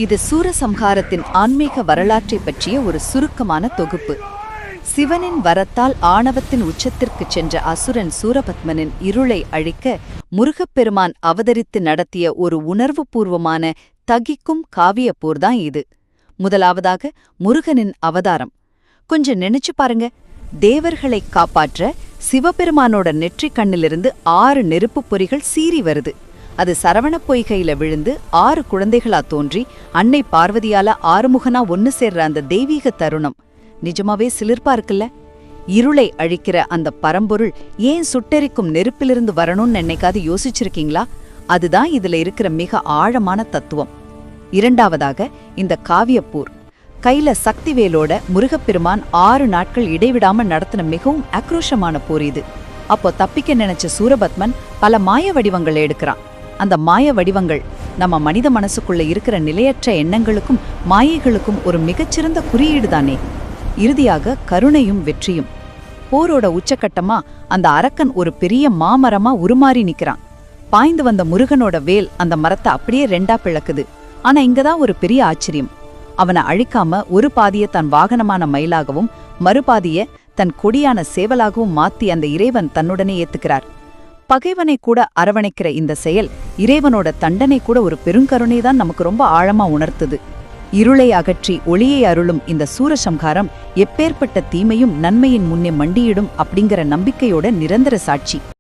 இது சூரசம்ஹாரத்தின் ஆன்மீக வரலாற்றைப் பற்றிய ஒரு சுருக்கமான தொகுப்பு. சிவனின் வரத்தால் ஆணவத்தின் உச்சத்திற்குச் சென்ற அசுரன் சூரபத்மனின் இருளை அழிக்க முருகப்பெருமான் அவதரித்து நடத்திய ஒரு உணர்வுபூர்வமான தகிக்கும் காவியப் போர்தான் இது. முதலாவதாக முருகனின் அவதாரம். கொஞ்சம் நினைச்சு பாருங்க, தேவர்களைக் காப்பாற்ற சிவபெருமானோட நெற்றிக் கண்ணிலிருந்து 6 நெருப்புப் பொறிகள் சீறி வருது. அது சரவணப் பொய்கையில விழுந்து 6 குழந்தைகளா தோன்றி அன்னை பார்வதியால ஆறுமுகனா ஒன்னு சேர்ற அந்த தெய்வீக தருணம் நிஜமாவே சிலிர்ப்பா இருக்குல்ல? இருளை அழிக்கிற அந்த பரம்பொருள் ஏன் சுட்டெரிக்கும் நெருப்பிலிருந்து வரணும்னு என்னைக்காவது யோசிச்சிருக்கீங்களா? அதுதான் இதுல இருக்கிற மிக ஆழமான தத்துவம். இரண்டாவதாக இந்த காவியப்போர். கையில சக்திவேலோட முருகப்பெருமான் 6 நாட்கள் இடைவிடாம நடத்தின மிகவும் ஆக்ரோஷமான போர் இது. அப்போ தப்பிக்க நினைச்ச சூரபத்மன் பல மாய வடிவங்களை எடுக்கிறான். அந்த மாய வடிவங்கள் நம்ம மனித மனசுக்குள்ள இருக்கிற நிலையற்ற எண்ணங்களுக்கும் மாயைகளுக்கும் ஒரு மிகச்சிறந்த குறியீடுதானே. இறுதியாக கருணையும் வெற்றியும். போரோட உச்சக்கட்டமா அந்த அரக்கன் ஒரு பெரிய மாமரமா உருமாறி நிக்கிறான். பாய்ந்து வந்த முருகனோட வேல் அந்த மரத்தை அப்படியே 2ஆ பிளக்குது. ஆனா இங்கதான் ஒரு பெரிய ஆச்சரியம். அவனை அழிக்காம ஒரு பாதிய தன் வாகனமான மயிலாகவும் மறுபாதிய தன் கொடியான சேவலாகவும் மாத்தி அந்த இறைவன் தன்னுடனே ஏத்துக்கிறார். பகைவனை கூட அரவணைக்கிற இந்த செயல் இறைவனோட தண்டனை கூட ஒரு பெருங்கருணை தான் நமக்கு ரொம்ப ஆழமா உணர்த்துது. இருளை அகற்றி ஒளியை அருளும் இந்த சூரசம்ஹாரம் எப்பேற்பட்ட தீமையும் நன்மையின் முன்னே மண்டியிடும் அப்படிங்கிற நம்பிக்கையோட நிரந்தர சாட்சி.